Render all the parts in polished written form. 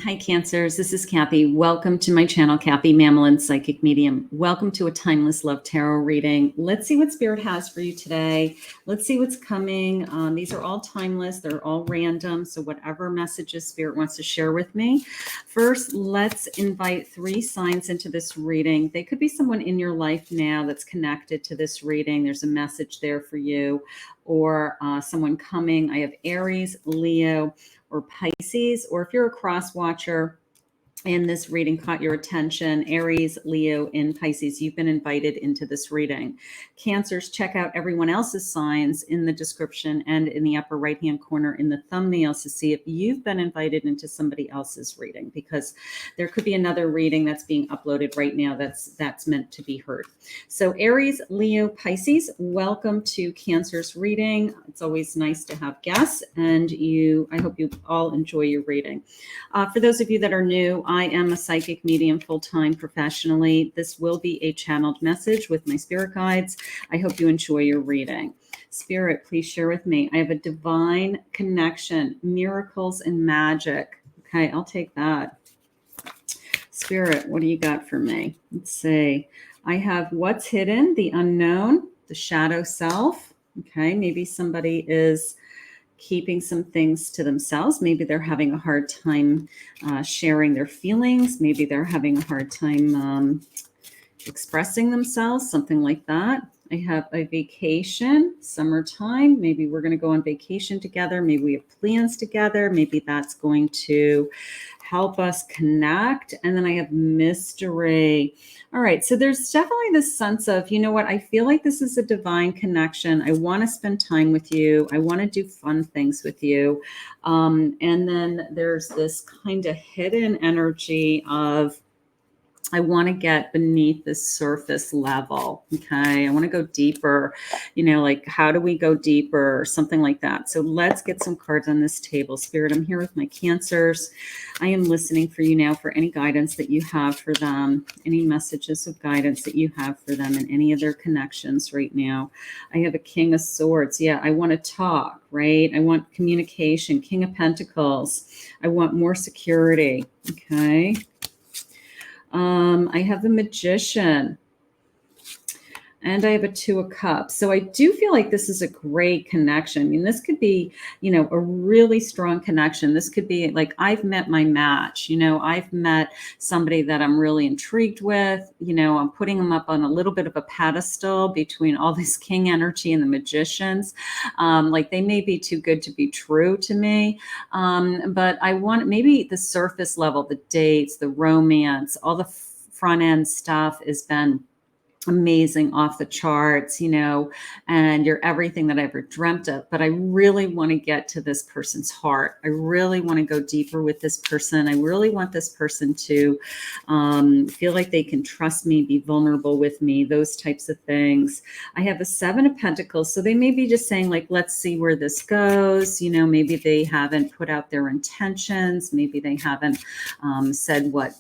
Hi, Cancers. This is Kathy. Welcome to my channel, Kathy Mamolen, Psychic Medium. Welcome to a Timeless Love Tarot reading. Let's see what Spirit has for you today. Let's see what's coming. These are all timeless. They're all random. So whatever messages Spirit wants to share with me. First, let's invite 3 signs into this reading. They could be someone in your life now that's connected to this reading. There's a message there for you, or someone coming. I have Aries, Leo, or Pisces, or if you're a cross watcher and this reading caught your attention, Aries, Leo, and Pisces, you've been invited into this reading. Cancers, check out everyone else's signs in the description and in the upper right-hand corner in the thumbnails to see if you've been invited into somebody else's reading, because there could be another reading that's being uploaded right now that's meant to be heard. So Aries, Leo, Pisces, welcome to Cancer's reading. It's always nice to have guests, and I hope you all enjoy your reading. For those of you that are new, I am a psychic medium full-time professionally. This will be a channeled message with my spirit guides. I hope you enjoy your reading. Spirit, please share with me. I have a divine connection, miracles and magic. Okay, I'll take that. Spirit, what do you got for me? Let's see. I have what's hidden, the unknown, the shadow self. Okay, maybe somebody is keeping some things to themselves. Maybe they're having a hard time sharing their feelings. Maybe they're having a hard time expressing themselves, something like that. I have a vacation, summertime. Maybe we're going to go on vacation together. Maybe we have plans together. Maybe that's going to help us connect. And then I have mystery. All right. So there's definitely this sense of, you know what? I feel like this is a divine connection. I want to spend time with you. I want to do fun things with you. And then there's this kind of hidden energy of, I want to get beneath the surface level. Okay. I want to go deeper, like how do we go deeper or something like that. So let's get some cards on this table. Spirit, I'm here with my Cancers. I am listening for you now for any guidance that you have for them, any messages of guidance that you have for them in any of their connections right now. I have a King of Swords. Yeah. I want to talk, right? I want communication. King of Pentacles. I want more security. Okay. I have the Magician, and I have a 2 of Cups. So I do feel like this is a great connection. I mean, this could be, a really strong connection. This could be like, I've met my match, I've met somebody that I'm really intrigued with, I'm putting them up on a little bit of a pedestal between all this King energy and the Magicians. Like they may be too good to be true to me. But I want maybe the surface level, the dates, the romance, all the front end stuff has been amazing, off the charts, and you're everything that I ever dreamt of. But I really want to get to this person's heart. I really want to go deeper with this person. I really want this person to feel like they can trust me, be vulnerable with me, those types of things. I have a 7 of Pentacles. So they may be just saying like, let's see where this goes. Maybe they haven't put out their intentions. Maybe they haven't said what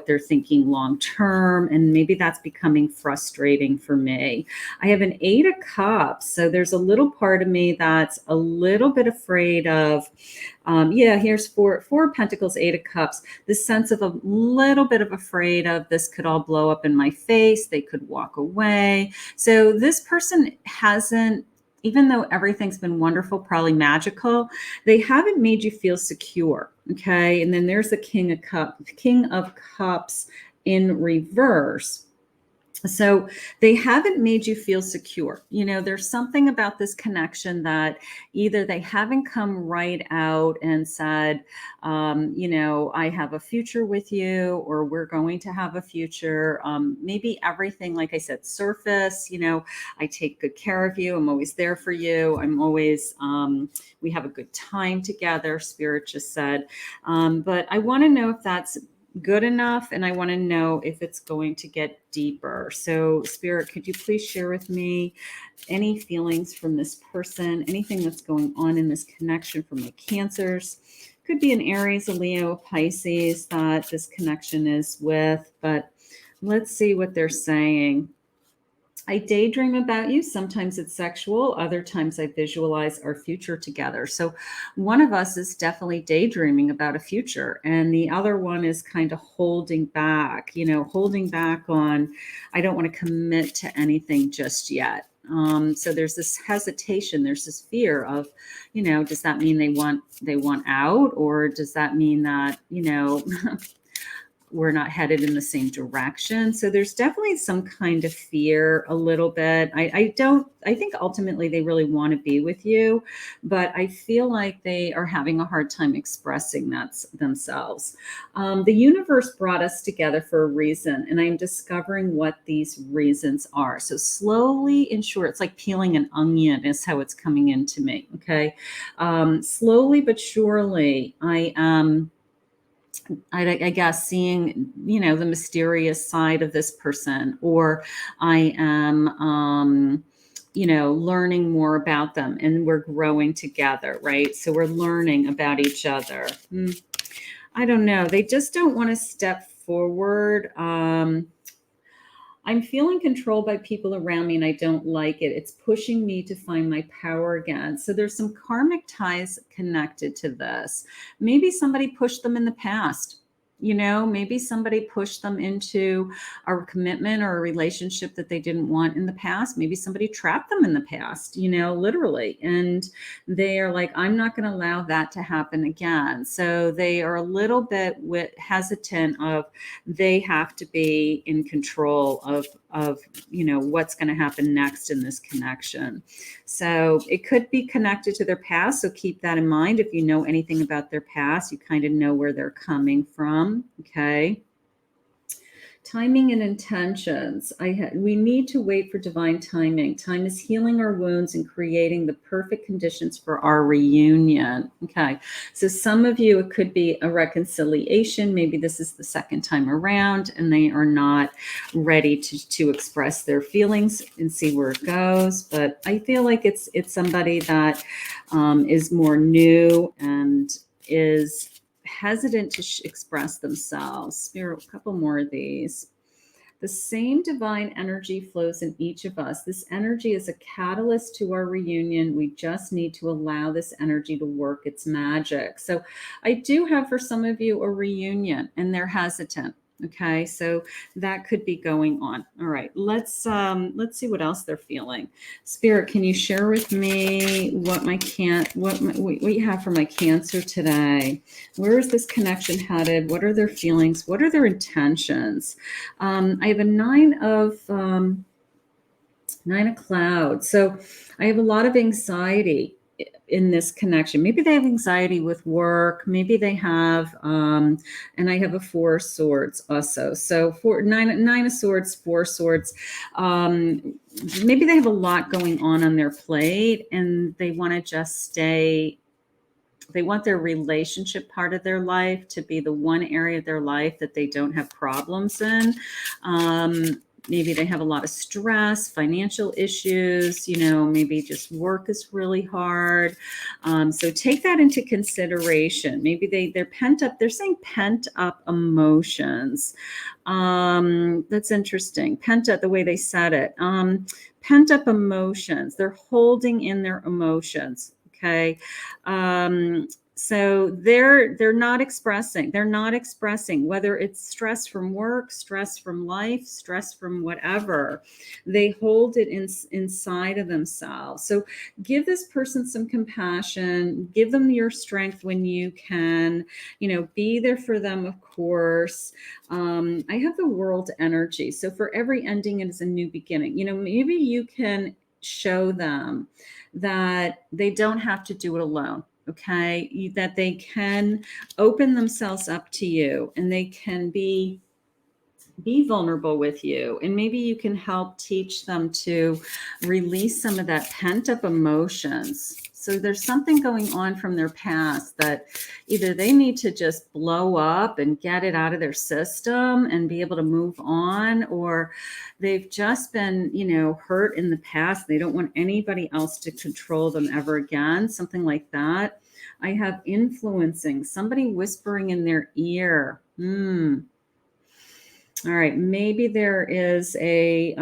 they're thinking long term. And maybe that's becoming frustrating for me. I have an 8 of Cups. So there's a little part of me that's a little bit afraid of, here's 4 of Pentacles, 8 of Cups, this sense of a little bit of afraid of this could all blow up in my face. They could walk away. So this person hasn't, even though everything's been wonderful, probably magical, they haven't made you feel secure. Okay. And then there's the King of Cups in reverse. So they haven't made you feel secure. There's something about this connection that either they haven't come right out and said, I have a future with you, or we're going to have a future. Maybe everything, like I said, surface, I take good care of you. I'm always there for you. I'm always, we have a good time together, Spirit just said. But I want to know if that's good enough, and I want to know if it's going to get deeper. So Spirit, could you please share with me any feelings from this person, anything that's going on in this connection for my Cancers? Could be an Aries, a Leo, a Pisces that this connection is with, but let's see what they're saying. I daydream about you. Sometimes it's sexual. Other times I visualize our future together. So one of us is definitely daydreaming about a future, and the other one is kind of holding back, holding back on, I don't want to commit to anything just yet. So there's this hesitation, there's this fear of, does that mean they want out, or does that mean that, we're not headed in the same direction? So there's definitely some kind of fear a little bit. I think ultimately they really want to be with you, but I feel like they are having a hard time expressing that themselves. The universe brought us together for a reason, and I'm discovering what these reasons are. So slowly and sure, it's like peeling an onion is how it's coming into me. Okay. Slowly but surely, I guess seeing, the mysterious side of this person, or I am, learning more about them, and we're growing together, right? So we're learning about each other. I don't know. They just don't want to step forward. I'm feeling controlled by people around me, and I don't like it. It's pushing me to find my power again. So there's some karmic ties connected to this. Maybe somebody pushed them in the past. Maybe somebody pushed them into a commitment or a relationship that they didn't want in the past. Maybe somebody trapped them in the past, literally. And they are like, I'm not going to allow that to happen again. So they are a little bit hesitant of, they have to be in control of what's going to happen next in this connection. So it could be connected to their past. So keep that in mind. If you know anything about their past, you kind of know where they're coming from. Okay. Timing and intentions. We need to wait for divine timing. Time is healing our wounds and creating the perfect conditions for our reunion. Okay. So some of you, it could be a reconciliation. Maybe this is the second time around and they are not ready to express their feelings and see where it goes. But I feel like it's somebody that is more new and is hesitant to express themselves. Spirit, a couple more of these. The same divine energy flows in each of us. This energy is a catalyst to our reunion. We just need to allow this energy to work its magic. So I do have for some of you a reunion, and they're hesitant. Okay, so that could be going on. All right, let's see what else they're feeling. Spirit, can you share with me what you have for my Cancer today? Where is this connection headed? What are their feelings? What are their intentions? I have a nine of clouds. So I have a lot of anxiety in this connection. Maybe they have anxiety with work. Maybe they have, and I have a Four of Swords also. So nine of Swords, Four of Swords. Maybe they have a lot going on their plate, and they want to just stay. They want their relationship part of their life to be the one area of their life that they don't have problems in. Maybe they have a lot of stress, financial issues, maybe just work is really hard. So take that into consideration. Maybe they're pent up. They're saying pent up emotions. That's interesting. Pent up, the way they said it. Pent up emotions. They're holding in their emotions. Okay. So they're not expressing. They're not expressing, whether it's stress from work, stress from life, stress from whatever. They hold it inside of themselves. So give this person some compassion. Give them your strength when you can. Be there for them, of course. I have the World energy. So for every ending, it is a new beginning. Maybe you can show them that they don't have to do it alone. Okay, that they can open themselves up to you, and they can be vulnerable with you, and maybe you can help teach them to release some of that pent up emotions. So there's something going on from their past that either they need to just blow up and get it out of their system and be able to move on, or they've just been, hurt in the past. They don't want anybody else to control them ever again, something like that. I have influencing, somebody whispering in their ear. All right, maybe there is a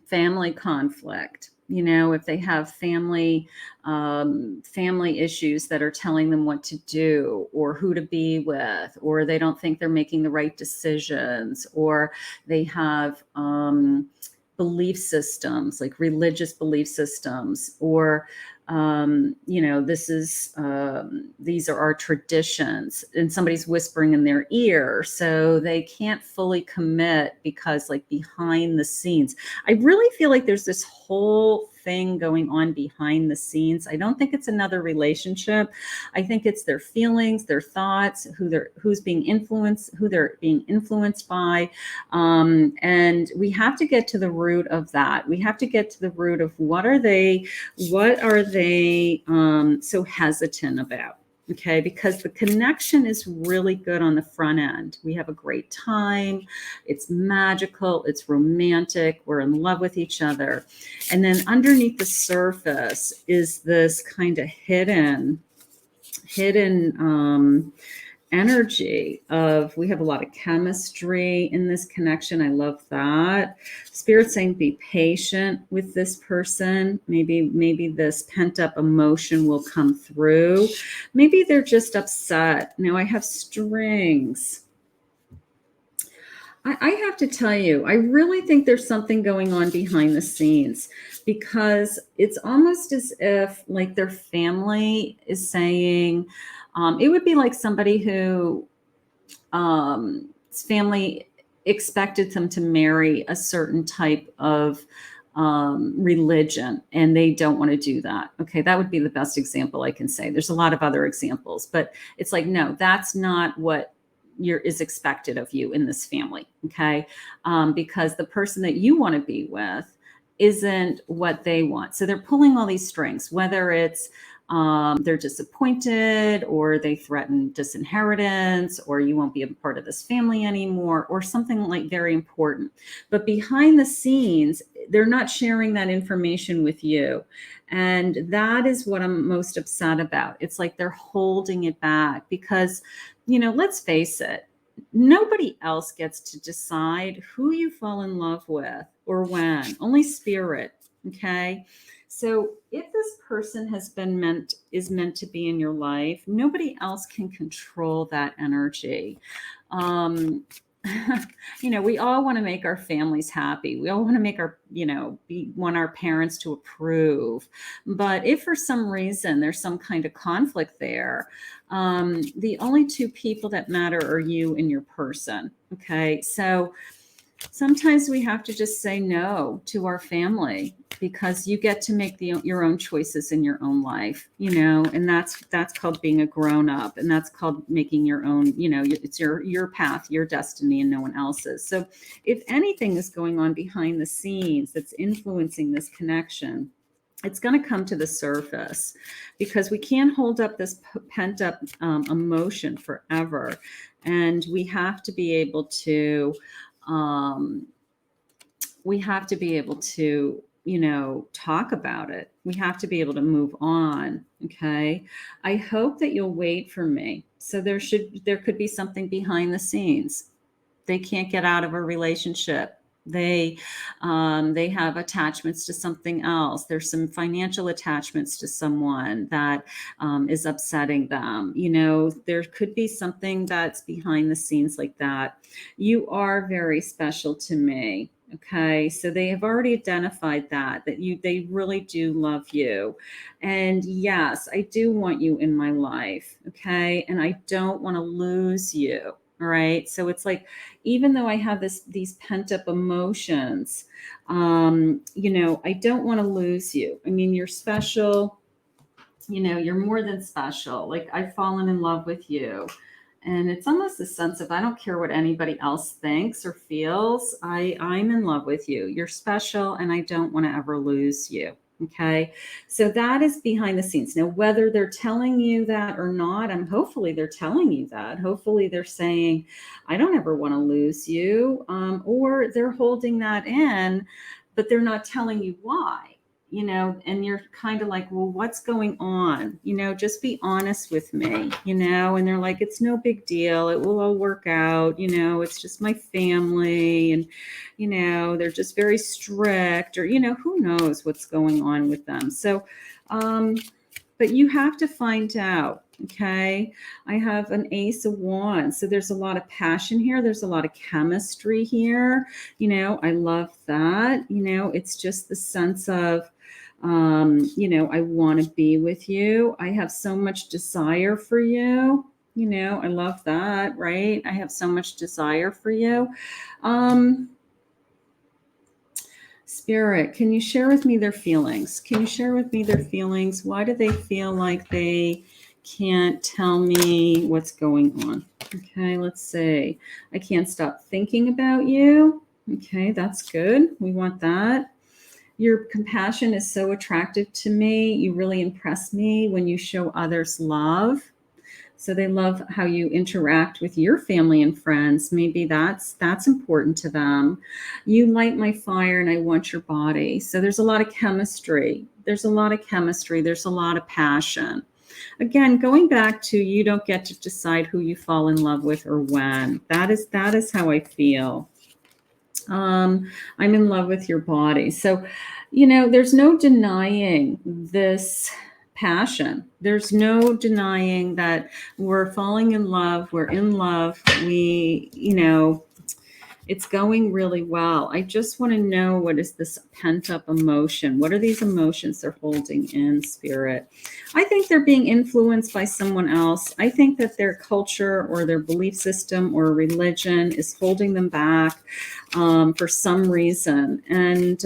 family conflict. You know, if they have family issues that are telling them what to do or who to be with, or they don't think they're making the right decisions, or they have belief systems like religious belief systems, or you know, these are our traditions, and somebody's whispering in their ear, so they can't fully commit because, like, behind the scenes, I really feel like there's this whole thing going on behind the scenes. I don't think it's another relationship. I think it's their feelings, their thoughts, who's being influenced, who they're being influenced by, and we have to get to the root of that. We have to get to the root of what are they so hesitant about? Okay, because the connection is really good on the front end. We have a great time. It's magical. It's romantic. We're in love with each other. And then underneath the surface is this kind of hidden energy of, we have a lot of chemistry in this connection. I love that. Spirit saying be patient with this person. Maybe this pent-up emotion will come through. Maybe they're just upset. Now I have strings. I have to tell you, I really think there's something going on behind the scenes, because it's almost as if, like, their family is saying, it would be like somebody who his family expected them to marry a certain type of religion, and they don't want to do that. Okay, that would be the best example I can say. There's a lot of other examples, but it's like, no, that's not what is expected of you in this family. Okay, because the person that you want to be with isn't what they want. So they're pulling all these strings, whether it's they're disappointed, or they threaten disinheritance, or you won't be a part of this family anymore, or something like very important. But behind the scenes, they're not sharing that information with you. And that is what I'm most upset about. It's like they're holding it back because, you know, let's face it, nobody else gets to decide who you fall in love with or when. Only spirit. Okay. So if this person is meant to be in your life, nobody else can control that energy. You know, we all want to make our families happy. We all want to make our, you know, want our parents to approve. But if for some reason there's some kind of conflict there, the only two people that matter are you and your person. Okay. So sometimes we have to just say no to our family, because you get to make your own choices in your own life, you know, and that's called being a grown up, and that's called making your own, you know, it's your path, your destiny, and no one else's. So if anything is going on behind the scenes that's influencing this connection, it's going to come to the surface, because we can't hold up this pent up emotion forever. And we have to be able to, you know, talk about it. We have to be able to move on. Okay. I hope that you'll wait for me. So there could be something behind the scenes. They can't get out of a relationship. They have attachments to something else. There's some financial attachments to someone that is upsetting them. You know, there could be something that's behind the scenes like that. You are very special to me. Okay, so they have already identified that they really do love you. And yes, I do want you in my life. Okay, and I don't want to lose you. All right, so it's like, even though I have these pent up emotions, you know, I don't want to lose you. I mean, you're special. You know, you're more than special. Like, I've fallen in love with you. And it's almost a sense of, I don't care what anybody else thinks or feels. I'm in love with you. You're special, and I don't want to ever lose you. Okay. So that is behind the scenes. Now, whether they're telling you that or not, hopefully they're telling you that. Hopefully they're saying, I don't ever want to lose you. Or they're holding that in, but they're not telling you why. and you're kind of like, well, what's going on? Just be honest with me, and they're like, it's no big deal. It will all work out. It's just my family. And, they're just very strict, or, who knows what's going on with them. So, but you have to find out. Okay. I have an Ace of Wands. So there's a lot of passion here. There's a lot of chemistry here. I love that. It's just the sense of, I want to be with you. I have so much desire for you. I love that, right? I have so much desire for you. Spirit, can you share with me their feelings? Can you share with me their feelings? Why do they feel like they can't tell me what's going on? Okay, let's see. I can't stop thinking about you. Okay, that's good. We want that. Your compassion is so attractive to me. You really impress me when you show others love. So they love how you interact with your family and friends. Maybe that's important to them. You light my fire and I want your body. So there's a lot of chemistry. There's a lot of passion. Again, going back to, you don't get to decide who you fall in love with or when. That is how I feel. I'm in love with your body. So, there's no denying this passion. There's no denying that we're falling in love. We're in love. It's going really well. I just want to know, what is this pent-up emotion? What are these emotions they're holding in, Spirit? I think they're being influenced by someone else. I think that their culture or their belief system or religion is holding them back for some reason. And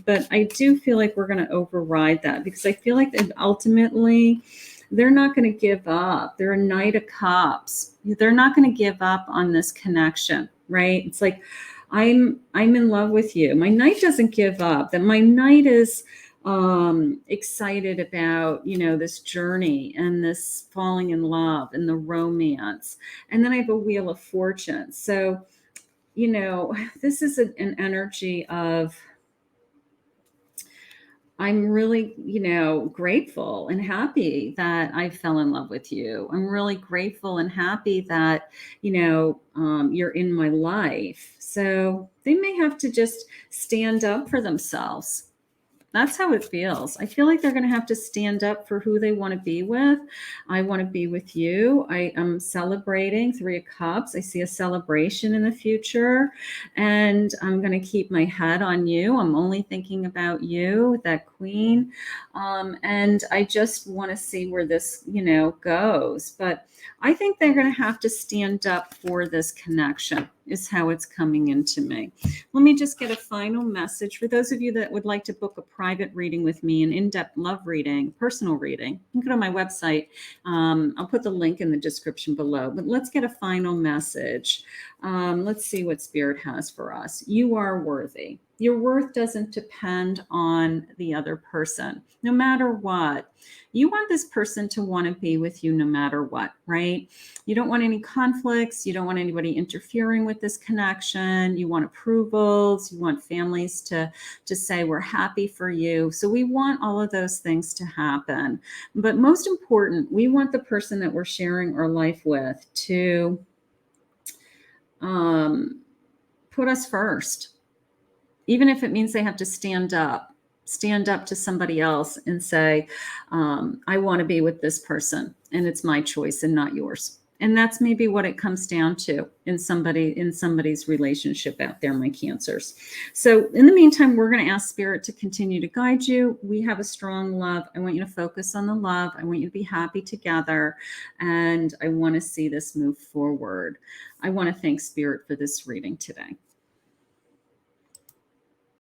but I do feel like we're going to override that, because I feel like that ultimately they're not going to give up. They're a Knight of Cups. They're not going to give up on this connection, right? It's like, I'm in love with you. My Knight doesn't give up. That my Knight is excited about, this journey and this falling in love and the romance. And then I have a Wheel of Fortune. So, this is an energy of, I'm really, grateful and happy that I fell in love with you. I'm really grateful and happy that, you're in my life. So they may have to just stand up for themselves. That's how it feels. I feel like they're going to have to stand up for who they want to be with. I want to be with you. I am celebrating 3 of Cups. I see a celebration in the future, and I'm going to keep my head on you. I'm only thinking about you, that Queen. And I just want to see where this, goes. But I think they're going to have to stand up for this connection, is how it's coming into me. Let me just get a final message for those of you that would like to book a private reading with me, an in-depth love reading, personal reading. You can go to my website. I'll put the link in the description below. But let's get a final message. Let's see what Spirit has for us. You are worthy. Your worth doesn't depend on the other person, no matter what. You want this person to want to be with you no matter what, right? You don't want any conflicts. You don't want anybody interfering with this connection. You want approvals. You want families to say, we're happy for you. So we want all of those things to happen. But most important, we want the person that we're sharing our life with to put us first. Even if it means they have to stand up to somebody else and say, I want to be with this person, and it's my choice and not yours. And that's maybe what it comes down to in somebody's relationship out there, my Cancers. So in the meantime, we're going to ask Spirit to continue to guide you. We have a strong love. I want you to focus on the love. I want you to be happy together. And I want to see this move forward. I want to thank Spirit for this reading today.